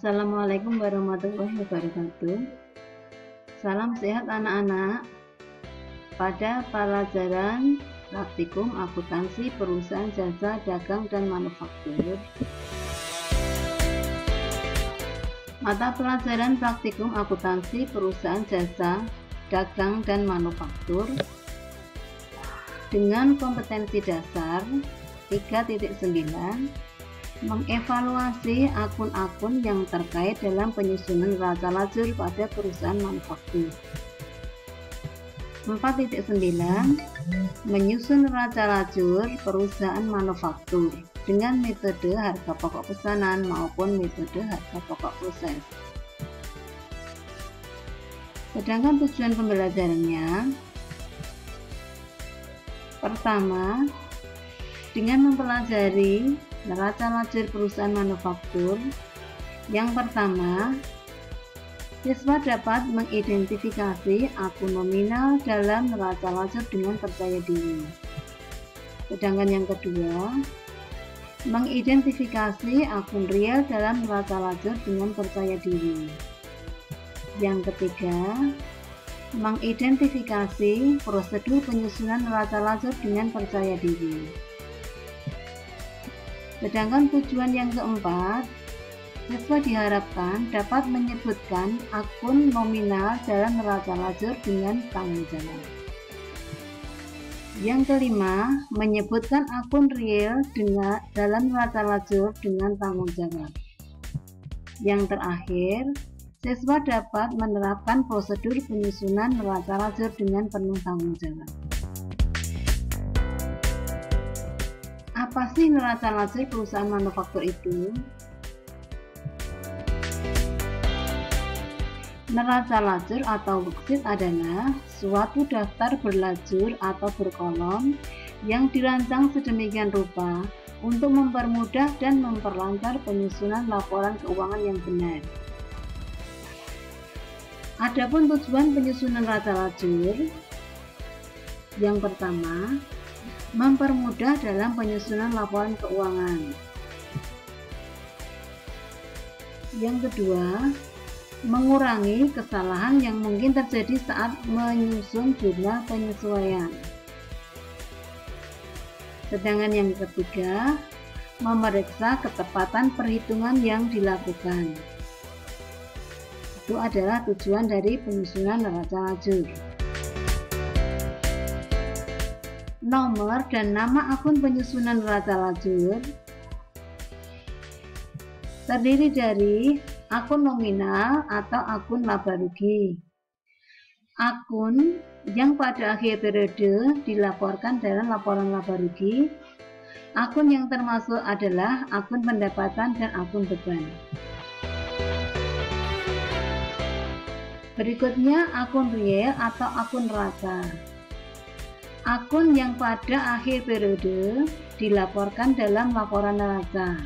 Assalamualaikum warahmatullahi wabarakatuh. Salam sehat anak-anak. Pada pelajaran praktikum akuntansi perusahaan jasa dagang dan manufaktur, mata pelajaran praktikum akuntansi perusahaan jasa dagang dan manufaktur dengan kompetensi dasar 3.9, mengevaluasi akun-akun yang terkait dalam penyusunan neraca lajur pada perusahaan manufaktur. 4.9, menyusun neraca lajur perusahaan manufaktur dengan metode harga pokok pesanan maupun metode harga pokok proses. Sedangkan tujuan pembelajarannya, pertama, dengan mempelajari neraca lajur perusahaan manufaktur. Yang pertama, siswa dapat mengidentifikasi akun nominal dalam neraca lajur dengan percaya diri. Sedangkan yang kedua, mengidentifikasi akun real dalam neraca lajur dengan percaya diri. Yang ketiga, mengidentifikasi prosedur penyusunan neraca lajur dengan percaya diri. Sedangkan tujuan yang keempat, siswa diharapkan dapat menyebutkan akun nominal dalam neraca lajur dengan tanggung jawab. Yang kelima, menyebutkan akun real dalam neraca lajur dengan tanggung jawab. Yang terakhir, siswa dapat menerapkan prosedur penyusunan neraca lajur dengan penuh tanggung jawab. Apa sih neraca lajur perusahaan manufaktur itu? Neraca lajur atau worksheet adalah suatu daftar berlajur atau berkolom yang dirancang sedemikian rupa untuk mempermudah dan memperlancar penyusunan laporan keuangan yang benar. Adapun tujuan penyusunan neraca lajur, yang pertama, mempermudah dalam penyusunan laporan keuangan. Yang kedua, mengurangi kesalahan yang mungkin terjadi saat menyusun jumlah penyesuaian. Sedangkan yang ketiga, memeriksa ketepatan perhitungan yang dilakukan. Itu adalah tujuan dari penyusunan neraca lajur. Nomor dan nama akun penyusunan neraca lajur terdiri dari akun nominal atau akun laba rugi, akun yang pada akhir periode dilaporkan dalam laporan laba rugi, akun yang termasuk adalah akun pendapatan dan akun beban. Berikutnya akun real atau akun neraca. Akun yang pada akhir periode dilaporkan dalam laporan neraca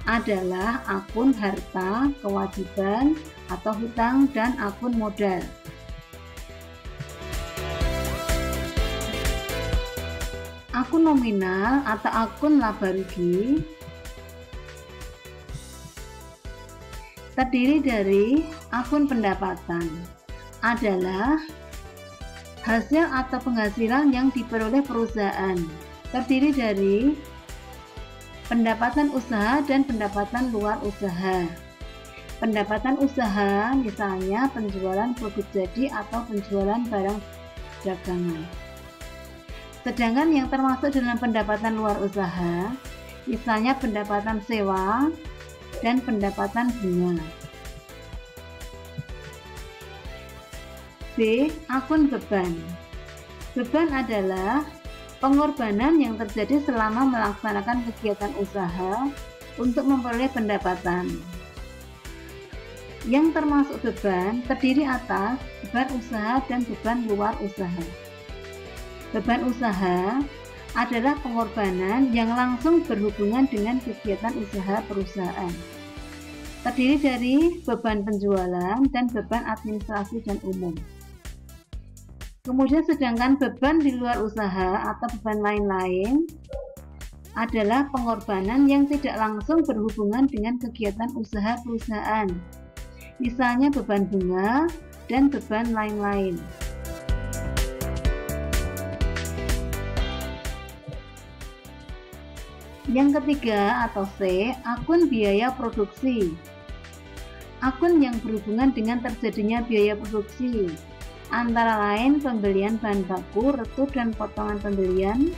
adalah akun harta, kewajiban, atau hutang, dan akun modal. Akun nominal atau akun laba rugi terdiri dari akun pendapatan, adalah hasil atau penghasilan yang diperoleh perusahaan, terdiri dari pendapatan usaha dan pendapatan luar usaha. Pendapatan usaha misalnya penjualan produk jadi atau penjualan barang dagangan. Sedangkan yang termasuk dalam pendapatan luar usaha, misalnya pendapatan sewa dan pendapatan bunga. B. Akun beban. Beban adalah pengorbanan yang terjadi selama melaksanakan kegiatan usaha untuk memperoleh pendapatan. Yang termasuk beban terdiri atas beban usaha dan beban luar usaha. Beban usaha adalah pengorbanan yang langsung berhubungan dengan kegiatan usaha perusahaan. Terdiri dari beban penjualan dan beban administrasi dan umum. Kemudian sedangkan beban di luar usaha atau beban lain-lain adalah pengorbanan yang tidak langsung berhubungan dengan kegiatan usaha perusahaan, misalnya beban bunga dan beban lain-lain. Yang ketiga atau C, akun biaya produksi. Akun yang berhubungan dengan terjadinya biaya produksi, antara lain pembelian bahan baku, retu dan potongan pembelian,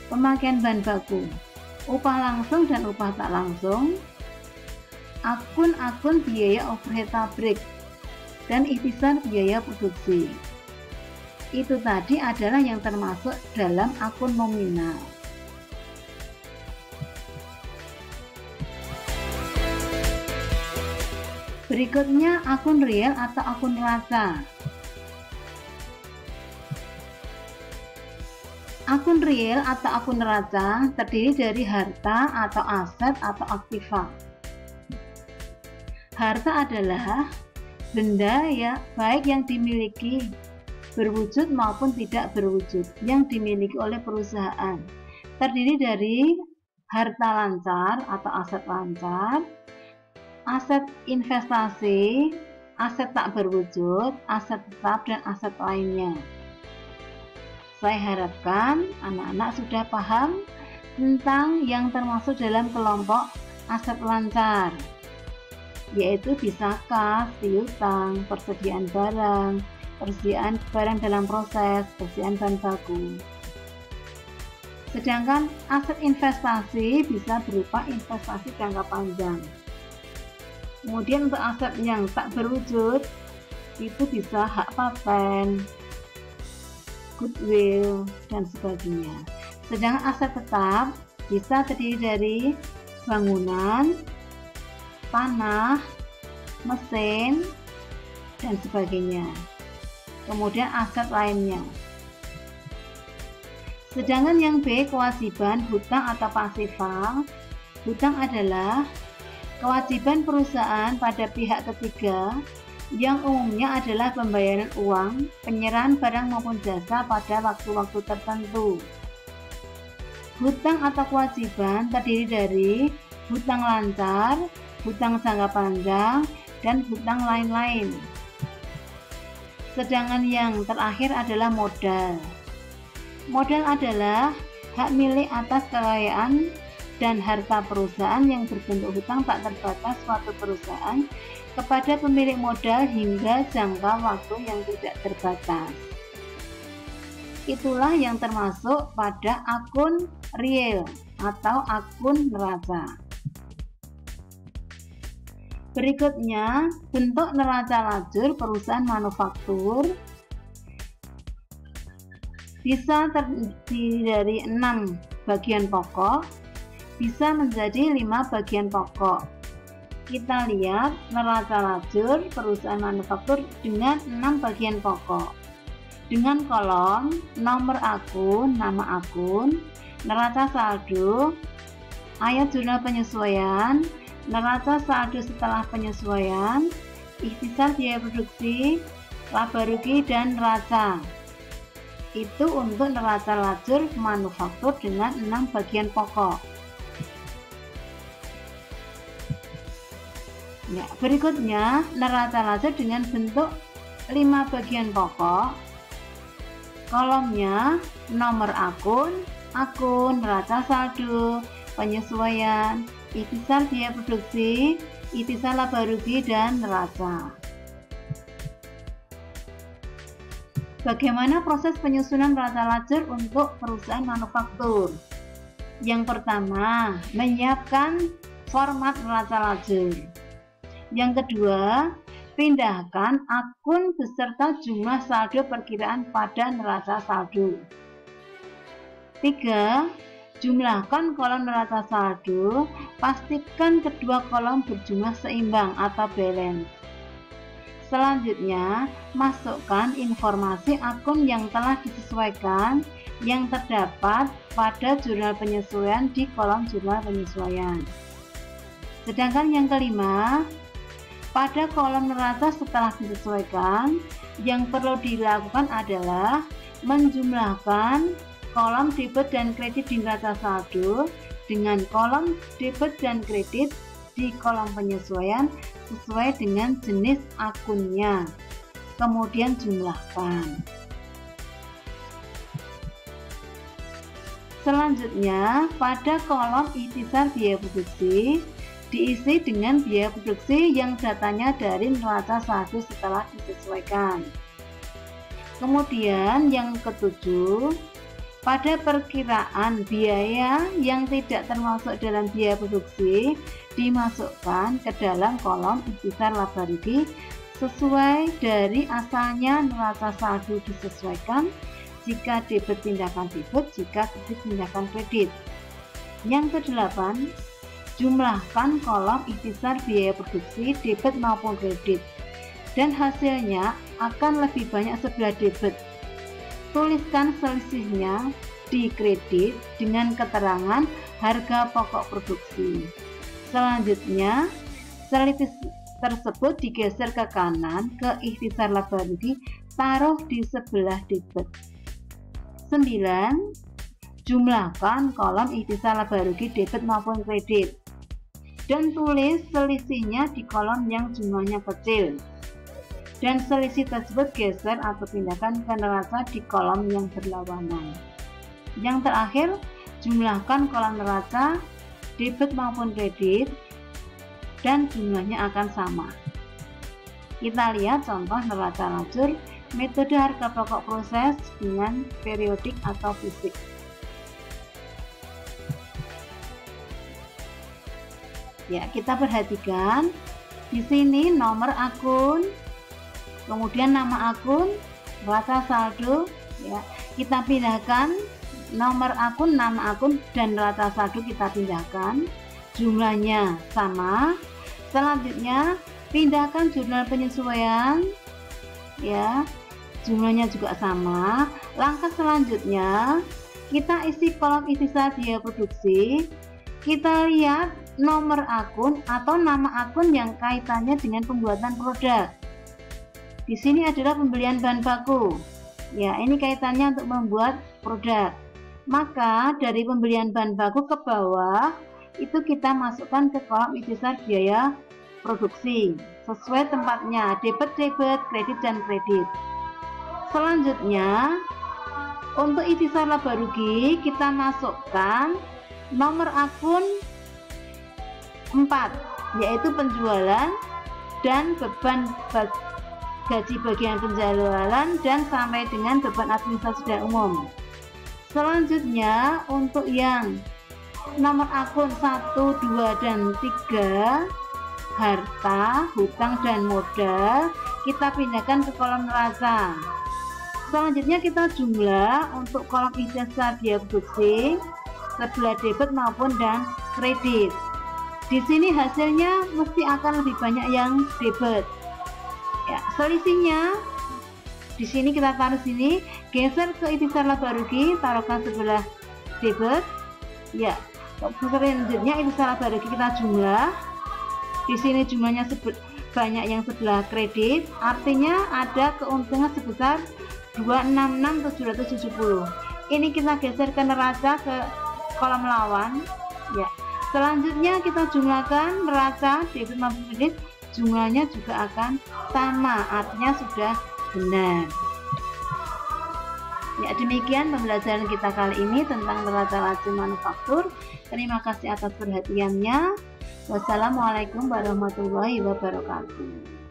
pemakaian bahan baku, upah langsung dan upah tak langsung, akun-akun biaya overhead pabrik, dan ikhtisar biaya produksi. Itu tadi adalah yang termasuk dalam akun nominal. Berikutnya akun real atau akun neraca. Akun real atau akun neraca terdiri dari harta atau aset atau aktiva. Harta adalah benda ya baik yang dimiliki berwujud maupun tidak berwujud yang dimiliki oleh perusahaan. Terdiri dari harta lancar atau aset lancar, aset investasi, aset tak berwujud, aset tetap, dan aset lainnya. Saya harapkan anak-anak sudah paham tentang yang termasuk dalam kelompok aset lancar, yaitu bisa kas, piutang, persediaan barang dalam proses, persediaan bahan baku. Sedangkan aset investasi bisa berupa investasi jangka panjang. Kemudian untuk aset yang tak berwujud itu bisa hak paten, goodwill, dan sebagainya. Sedangkan aset tetap bisa terdiri dari bangunan, tanah, mesin, dan sebagainya. Kemudian aset lainnya. Sedangkan yang B, kewajiban, hutang atau pasifal. Hutang adalah kewajiban perusahaan pada pihak ketiga yang umumnya adalah pembayaran uang, penyerahan barang maupun jasa pada waktu-waktu tertentu. Hutang atau kewajiban terdiri dari hutang lancar, hutang jangka panjang, dan hutang lain-lain. Sedangkan yang terakhir adalah modal. Modal adalah hak milik atas kekayaan dan harta perusahaan yang berbentuk hutang tak terbatas suatu perusahaan kepada pemilik modal hingga jangka waktu yang tidak terbatas. Itulah yang termasuk pada akun real atau akun neraca. Berikutnya, bentuk neraca lajur perusahaan manufaktur bisa terdiri dari 6 bagian pokok, bisa menjadi 5 bagian pokok. Kita lihat neraca lajur perusahaan manufaktur dengan 6 bagian pokok. Dengan kolom, nomor akun, nama akun, neraca saldo, ayat jurnal penyesuaian, neraca saldo setelah penyesuaian, ikhtisar biaya produksi, laba rugi, dan neraca. Itu untuk neraca lajur manufaktur dengan 6 bagian pokok. Ya, berikutnya neraca lajur dengan bentuk 5 bagian pokok. Kolomnya nomor akun, neraca saldo, penyesuaian, ikhtisar biaya produksi, ikhtisar laba rugi, dan neraca. Bagaimana proses penyusunan neraca lajur untuk perusahaan manufaktur? Yang pertama, menyiapkan format neraca lajur. Yang kedua, pindahkan akun beserta jumlah saldo perkiraan pada neraca saldo. 3. Jumlahkan kolom neraca saldo, pastikan kedua kolom berjumlah seimbang atau balance. Selanjutnya, masukkan informasi akun yang telah disesuaikan yang terdapat pada jurnal penyesuaian di kolom jurnal penyesuaian. Sedangkan yang kelima, pada kolom neraca setelah disesuaikan, yang perlu dilakukan adalah menjumlahkan kolom debit dan kredit di neraca saldo dengan kolom debit dan kredit di kolom penyesuaian sesuai dengan jenis akunnya. Kemudian jumlahkan. Selanjutnya, pada kolom ikhtisar biaya produksi diisi dengan biaya produksi yang datanya dari neraca saldo setelah disesuaikan. Kemudian yang ketujuh, pada perkiraan biaya yang tidak termasuk dalam biaya produksi dimasukkan ke dalam kolom ikhtisar laba rugi sesuai dari asalnya neraca saldo disesuaikan, jika debit tindakan debit, jika kredit tindakan kredit. Yang kedelapan, jumlahkan kolom ikhtisar biaya produksi debit maupun kredit, dan hasilnya akan lebih banyak sebelah debit. Tuliskan selisihnya di kredit dengan keterangan harga pokok produksi. Selanjutnya, selisih tersebut digeser ke kanan ke ikhtisar laba rugi, taruh di sebelah debit. 9. Jumlahkan kolom ikhtisar laba rugi debit maupun kredit, dan tulis selisihnya di kolom yang jumlahnya kecil, dan selisih tersebut geser atau pindahkan ke neraca di kolom yang berlawanan. Yang terakhir, jumlahkan kolom neraca debit maupun kredit dan jumlahnya akan sama. Kita lihat contoh neraca lajur metode harga pokok proses dengan periodik atau fisik. Ya, kita perhatikan di sini nomor akun, kemudian nama akun, neraca saldo, ya. Kita pindahkan nomor akun, nama akun, dan neraca saldo kita pindahkan. Jumlahnya sama. Selanjutnya, pindahkan jurnal penyesuaian, ya. Jumlahnya juga sama. Langkah selanjutnya, kita isi kolom ikhtisar biaya produksi. Kita lihat nomor akun atau nama akun yang kaitannya dengan pembuatan produk. Di sini adalah pembelian bahan baku. Ya, ini kaitannya untuk membuat produk. Maka dari pembelian bahan baku ke bawah itu kita masukkan ke kolom ikhtisar biaya produksi sesuai tempatnya, debit, kredit, dan kredit. Selanjutnya, untuk ikhtisar laba rugi kita masukkan nomor akun 4, yaitu penjualan dan beban gaji bagian penjualan dan sampai dengan beban administrasi dan umum. Selanjutnya, untuk yang nomor akun 1, 2, dan 3, harta, hutang, dan modal, kita pindahkan ke kolom neraca. Selanjutnya kita jumlah untuk kolom ikhtisar biaya produksi sebelah debit maupun dan kredit. Di sini hasilnya mesti akan lebih banyak yang debit. Ya, selisihnya di sini kita taruh sini, geser ke ikhtisar laba rugi, taruhkan sebelah debit. Ya, selanjutnya ikhtisar laba rugi kita jumlah. Di sini jumlahnya banyak yang sebelah kredit, artinya ada keuntungan sebesar 266.770. Ini kita geser ke neraca ke kolom lawan. Ya. Selanjutnya kita jumlahkan neraca debit maupun kredit, jumlahnya juga akan sama, artinya sudah benar. Ya, demikian pembelajaran kita kali ini tentang neraca laju manufaktur. Terima kasih atas perhatiannya. Wassalamualaikum warahmatullahi wabarakatuh.